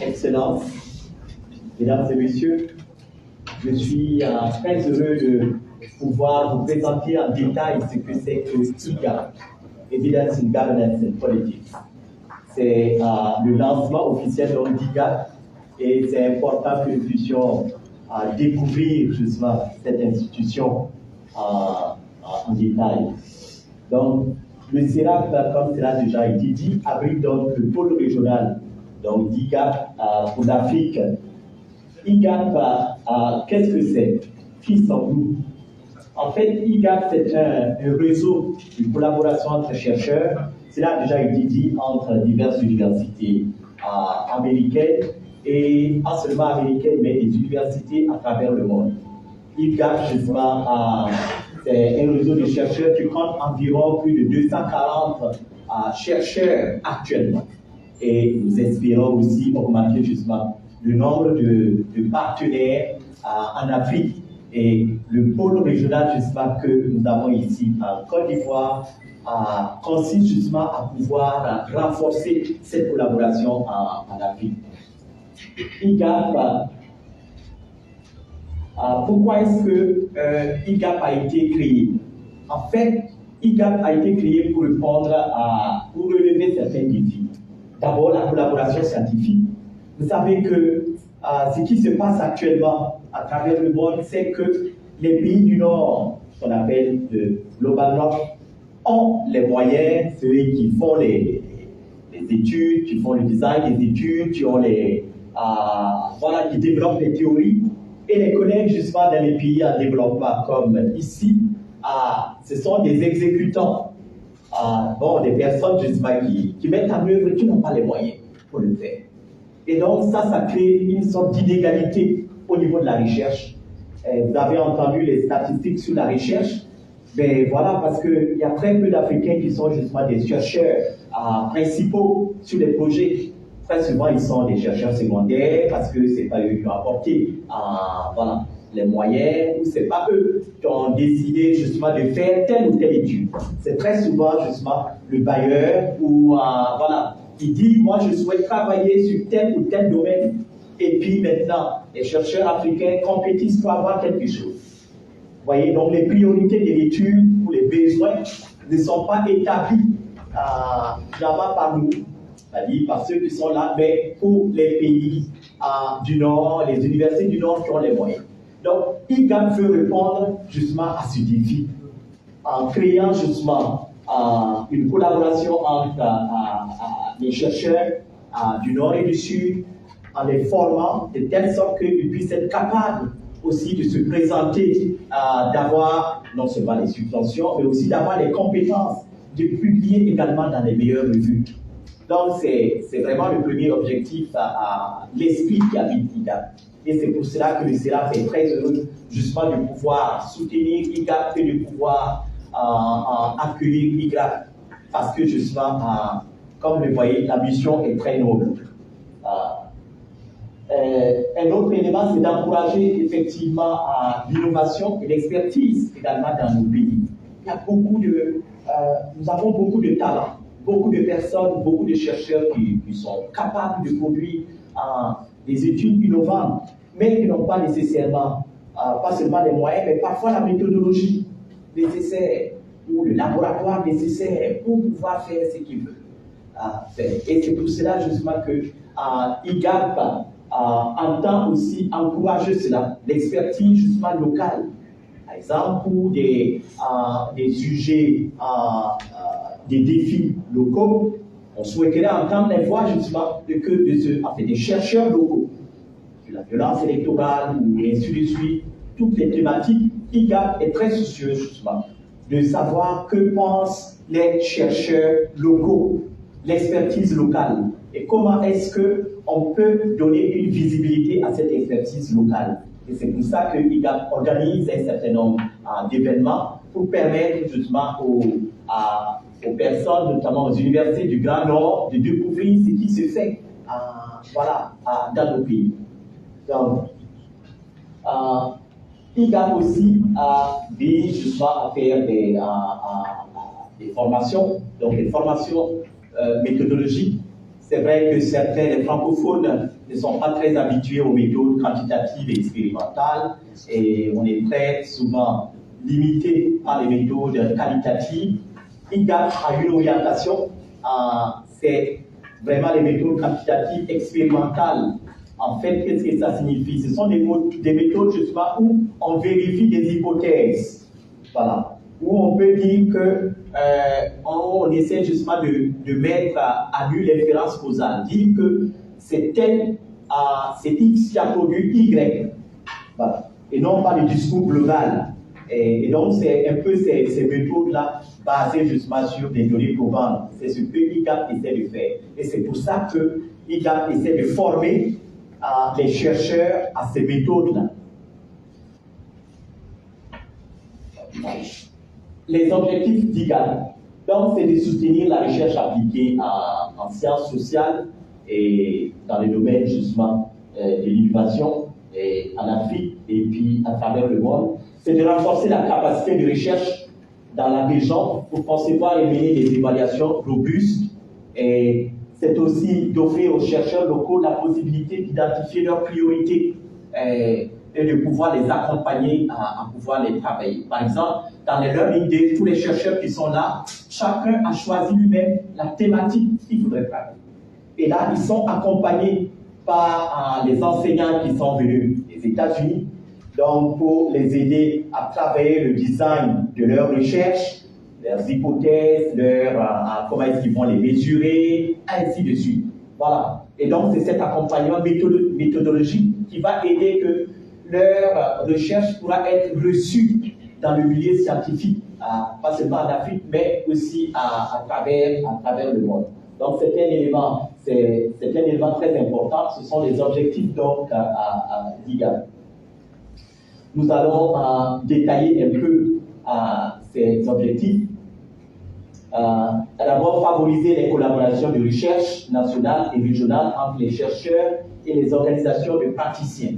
Excellences, Mesdames et Messieurs, je suis très heureux de pouvoir vous présenter en détail ce que c'est que EGAP, Evidence in Governance and Politics. C'est le lancement officiel de l'EGAP et c'est important que nous puissions découvrir justement cette institution en détail. Donc, le CERAP, comme cela a déjà été dit, abrite donc le pôle régional d'IGAP pour l'Afrique. IGAP, qu'est-ce que c'est? Qui sommes-nous? En fait, IGAP, c'est un réseau de collaboration entre chercheurs, cela a déjà été dit, entre diverses universités américaines, et pas seulement américaines, mais des universités à travers le monde. IGAP, justement, c'est un réseau de chercheurs qui compte environ plus de 240 chercheurs actuellement. Et nous espérons aussi augmenter justement le nombre de partenaires en Afrique. Et le pôle régional justement que nous avons ici en Côte d'Ivoire consiste justement à pouvoir renforcer cette collaboration en Afrique. IGAP, pourquoi est-ce que IGAP a été créé? En fait, IGAP a été créé pour répondre pour relever certains défis. D'abord, la collaboration scientifique. Vous savez que ce qui se passe actuellement à travers le monde, c'est que les pays du Nord, qu'on appelle le Global Nord, ont les moyens, ceux qui font les études, qui font le design des études, qui ont qui développent les théories, et les collègues justement dans les pays en développement comme ici, ce sont des exécutants. Des personnes justement qui mettent en œuvre et qui n'ont pas les moyens pour le faire. Et donc ça crée une sorte d'inégalité au niveau de la recherche. Vous avez entendu les statistiques sur la recherche, mais voilà, parce qu'il y a très peu d'Africains qui sont justement des chercheurs principaux sur les projets. Très souvent, ils sont des chercheurs secondaires parce que ce n'est pas eux qui ont apporté les moyens, ou ce n'est pas eux qui ont décidé justement de faire telle ou telle étude. C'est très souvent justement le bailleur qui dit « moi je souhaite travailler sur tel ou tel domaine ». Et puis maintenant, les chercheurs africains compétissent pour avoir quelque chose. Vous voyez, donc les priorités de l'étude ou les besoins ne sont pas établis jamais par nous, c'est-à-dire par ceux qui sont là, mais pour les pays du Nord, les universités du Nord qui ont les moyens. Donc, IGAP veut répondre justement à ce défi en créant justement une collaboration entre les chercheurs du Nord et du Sud, en les formant de telle sorte qu'ils puissent être capables aussi de se présenter, d'avoir non seulement les subventions, mais aussi d'avoir les compétences, de publier également dans les meilleures revues. Donc, c'est vraiment le premier objectif, l'esprit qui habite IGAP. Et c'est pour cela que le CERAP est très heureux justement de pouvoir soutenir IGAP et de pouvoir accueillir IGAP. Parce que justement, comme vous le voyez, la mission est très noble. Un autre élément, c'est d'encourager effectivement l'innovation et l'expertise également dans nos pays. Il y a nous avons beaucoup de talents, beaucoup de personnes, beaucoup de chercheurs qui sont capables de produire des études innovantes, mais qui n'ont pas nécessairement, pas seulement les moyens, mais parfois la méthodologie nécessaire ou le laboratoire nécessaire pour pouvoir faire ce qu'ils veulent. Et c'est pour cela justement que IGAP entend aussi encourager cela, l'expertise justement locale. Par exemple, pour des sujets, des défis locaux, on souhaiterait entendre les voix justement des chercheurs locaux, sur la violence électorale ou ainsi de suite, toutes les thématiques. IGAP est très soucieux justement de savoir que pensent les chercheurs locaux, l'expertise locale, et comment est-ce qu'on peut donner une visibilité à cette expertise locale. Et c'est pour ça que IGAP organise un certain nombre d'événements pour permettre justement aux personnes, notamment aux universités du Grand Nord, de découvrir ce qui se fait dans nos pays. Donc, IGAP aussi vise justement à faire des formations, donc des formations méthodologiques. C'est vrai que certains les francophones ne sont pas très habitués aux méthodes quantitatives et expérimentales et on est très souvent limité par les méthodes qualitatives. IGAP a une orientation, c'est vraiment les méthodes quantitatives expérimentales. En fait, qu'est-ce que ça signifie? Ce sont des méthodes justement où on vérifie des hypothèses. Voilà. Où on peut dire que on essaie justement de mettre à nu l'inférence causale, dire que c'est X qui a produit Y, voilà. Et non pas le discours global. Et donc c'est un peu ces méthodes-là basées justement sur des données probantes. C'est ce que IGAP essaie de faire. Et c'est pour ça que IGAP essaie de former les chercheurs à ces méthodes-là. Les objectifs d'IGAP, donc c'est de soutenir la recherche appliquée en sciences sociales et dans les domaines justement de l'innovation en Afrique et puis à travers le monde. C'est de renforcer la capacité de recherche dans la région pour concevoir et mener des évaluations robustes. Et c'est aussi d'offrir aux chercheurs locaux la possibilité d'identifier leurs priorités et de pouvoir les accompagner à pouvoir les travailler. Par exemple, dans les Learning Days, tous les chercheurs qui sont là, chacun a choisi lui-même la thématique qu'il voudrait travailler. Et là, ils sont accompagnés par les enseignants qui sont venus des États-Unis, donc pour les aider à travailler le design de leurs recherches, leurs hypothèses, comment est-ce qu'ils vont les mesurer, ainsi de suite. Voilà. Et donc, c'est cet accompagnement méthodologique qui va aider que leur recherche pourra être reçue dans le milieu scientifique, pas seulement en Afrique, mais aussi à travers le monde. Donc, c'est un élément très important. Ce sont les objectifs donc à l'IGAP. Nous allons détailler un peu ces objectifs. D'abord, favoriser les collaborations de recherche nationales et régionales entre les chercheurs et les organisations de praticiens.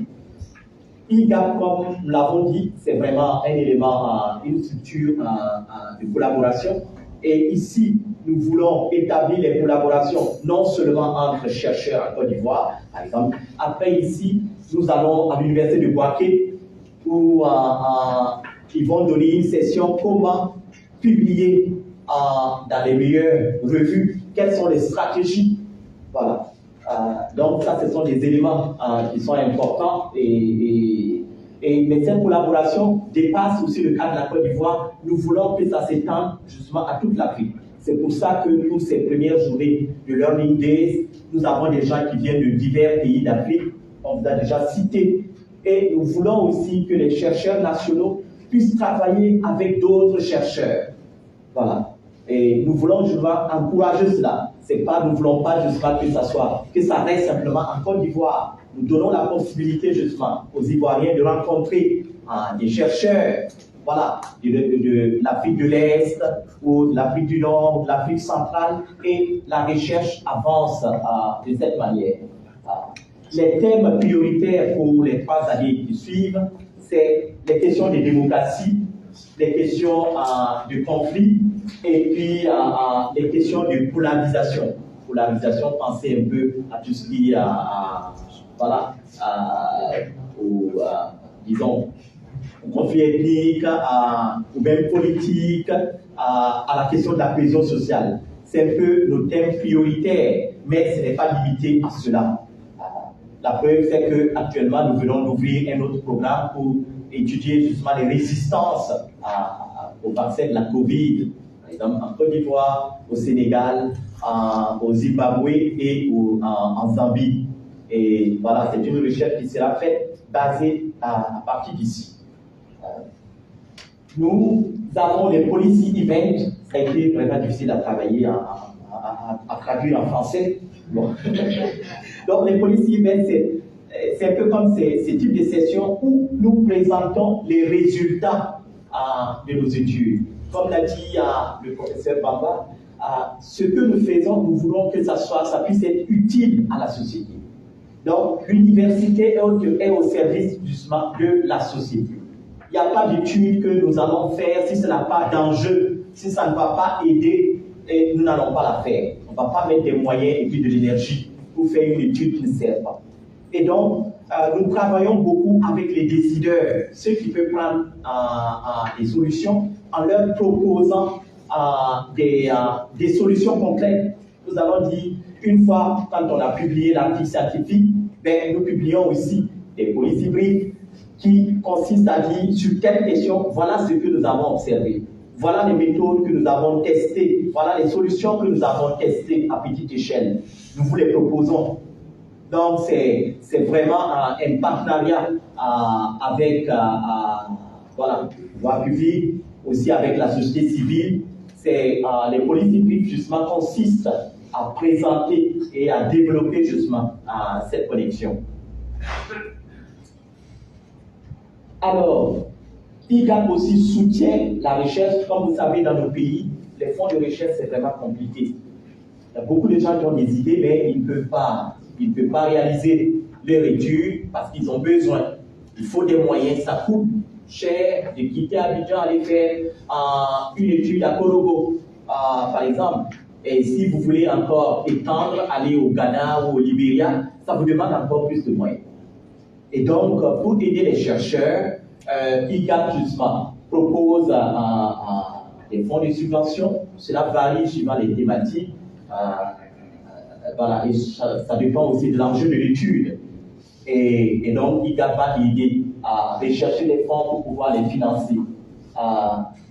IGAP, comme nous l'avons dit, c'est vraiment un élément, une structure de collaboration. Et ici, nous voulons établir les collaborations non seulement entre chercheurs en Côte d'Ivoire, par exemple. Après, ici, nous allons à l'université de Bouaké, où ils vont donner une session comment publier dans les meilleures revues, quelles sont les stratégies. Voilà. Donc ça, ce sont des éléments qui sont importants mais cette collaboration dépasse aussi le cadre de la Côte d'Ivoire. Nous voulons que ça s'étende justement à toute l'Afrique. C'est pour ça que pour ces premières journées de Learning Days, nous avons des gens qui viennent de divers pays d'Afrique, on vous a déjà cité, et nous voulons aussi que les chercheurs nationaux puissent travailler avec d'autres chercheurs. Voilà. Et nous voulons justement encourager cela. Nous ne voulons pas justement que ça reste simplement en Côte d'Ivoire. Nous donnons la possibilité justement aux Ivoiriens de rencontrer des chercheurs, voilà, de l'Afrique de l'Est ou de l'Afrique du Nord, de l'Afrique centrale, et la recherche avance de cette manière. Les thèmes prioritaires pour les 3 années qui suivent, c'est les questions de démocratie, les questions de conflit, et puis les questions de polarisation. Polarisation, pensez un peu à tout ce qui est disons, au conflit ethnique, ou même politique, à la question de la cohésion sociale. C'est un peu nos thèmes prioritaires, mais ce n'est pas limité à cela. La preuve, c'est qu'actuellement, nous venons d'ouvrir un autre programme pour étudier justement les résistances au vaccin de la Covid, par exemple en Côte d'Ivoire, au Sénégal, au Zimbabwe et en Zambie. Et voilà, c'est une recherche qui sera faite basée à partir d'ici. Nous avons les policy events, ça a été vraiment difficile à travailler, à traduire en français. Bon. Donc les policy events, c'est un peu comme ces types de sessions où nous présentons les résultats de nos études. Comme l'a dit le professeur Bamba, ce que nous faisons, nous voulons que ça puisse être utile à la société. Donc l'université est au service justement de la société. Il n'y a pas d'études que nous allons faire si ça n'a pas d'enjeu, si ça ne va pas aider, et nous n'allons pas la faire. ne va pas mettre des moyens et puis de l'énergie pour faire une étude qui ne sert pas. Et donc, nous travaillons beaucoup avec les décideurs, ceux qui peuvent prendre des solutions en leur proposant des solutions concrètes. Nous allons dire, une fois, quand on a publié l'article scientifique, ben, nous publions aussi des policy briefs qui consistent à dire, sur telle question, voilà ce que nous avons observé. Voilà les méthodes que nous avons testées, voilà les solutions que nous avons testées à petite échelle. Nous vous les proposons. Donc, c'est vraiment un partenariat avec voilà, le pouvoir public, aussi avec la société civile. Les politiques justement consistent à présenter et à développer justement cette connexion. Alors, IGAP aussi soutient la recherche. Comme vous savez, dans nos pays, les fonds de recherche, c'est vraiment compliqué. Il y a beaucoup de gens qui ont des idées, mais ils ne peuvent pas réaliser leur étude parce qu'ils ont besoin. Il faut des moyens, ça coûte cher de quitter Abidjan, aller faire une étude à Korogo, par exemple. Et si vous voulez encore étendre, aller au Ghana ou au Libéria, ça vous demande encore plus de moyens. Et donc, pour aider les chercheurs, IGAP justement propose des fonds de subvention. Cela varie suivant les thématiques. Voilà, et ça dépend aussi de l'enjeu de l'étude. Et donc, IGAP va aider à rechercher des fonds pour pouvoir les financer.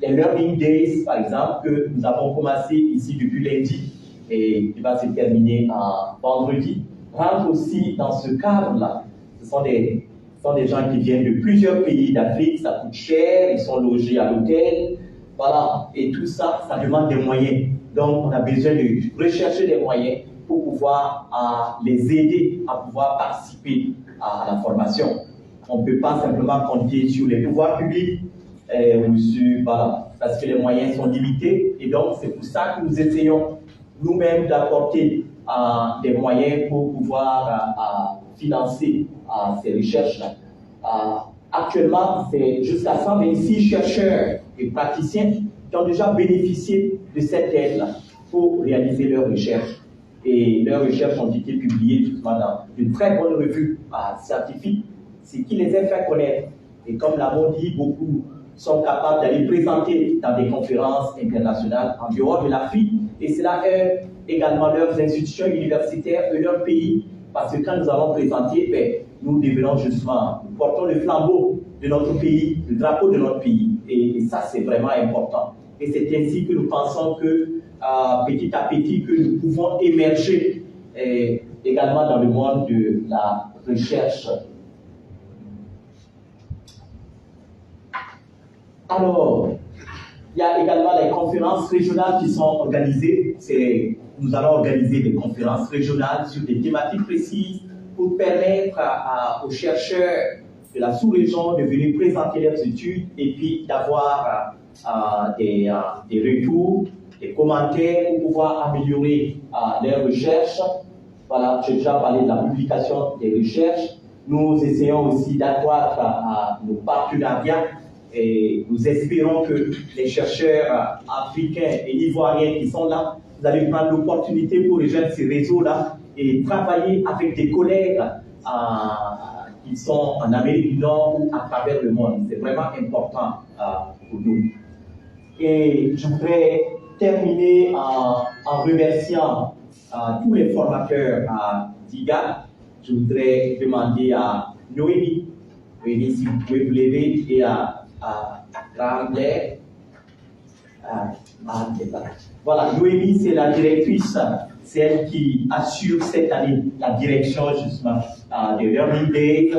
Les Learning Days, par exemple, que nous avons commencé ici depuis lundi et qui va se terminer vendredi, rentrent aussi dans ce cadre-là. Ce sont des gens qui viennent de plusieurs pays d'Afrique, ça coûte cher, ils sont logés à l'hôtel, voilà, et tout ça, ça demande des moyens. Donc, on a besoin de rechercher des moyens pour pouvoir les aider à pouvoir participer à la formation. On ne peut pas simplement compter sur les pouvoirs publics, voilà, parce que les moyens sont limités, et donc c'est pour ça que nous essayons nous-mêmes d'apporter des moyens pour pouvoir financer ces recherches-là. Actuellement, c'est jusqu'à 126 chercheurs et praticiens qui ont déjà bénéficié de cette aide-là pour réaliser leurs recherches. Et leurs recherches ont été publiées justement dans de très bonnes revues scientifiques, ce qui les a fait connaître. Et comme l'avons dit, beaucoup sont capables d'aller présenter dans des conférences internationales en dehors de l'Afrique, et cela aide également leurs institutions universitaires de leur pays, parce que quand nous allons présenter, ben, nous devenons justement, nous portons le flambeau de notre pays, le drapeau de notre pays, et ça c'est vraiment important. Et c'est ainsi que nous pensons que petit à petit que nous pouvons émerger également dans le monde de la recherche. Alors, il y a également les conférences régionales qui sont organisées. Nous allons organiser des conférences régionales sur des thématiques précises pour permettre aux chercheurs de la sous-région de venir présenter leurs études et puis d'avoir des retours, des commentaires pour pouvoir améliorer leurs recherches. Voilà, j'ai déjà parlé de la publication des recherches. Nous essayons aussi d'accroître nos partenariats. Et nous espérons que les chercheurs africains et ivoiriens qui sont là, vous allez prendre l'opportunité pour rejoindre ces réseaux-là et travailler avec des collègues qui sont en Amérique du Nord ou à travers le monde. C'est vraiment important pour nous. Et je voudrais terminer en remerciant tous les formateurs d'IGAP. Je voudrais demander à Noémie, si vous pouvez vous lever, et à Rambler. Voilà, Noémie, c'est la directrice, c'est elle qui assure cette année la direction justement de Learning Day.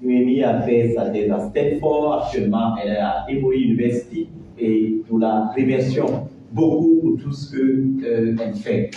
Noémie a fait sa thèse à Stanford, actuellement elle est à Emory University et nous la remercions beaucoup pour tout ce qu'elle fait.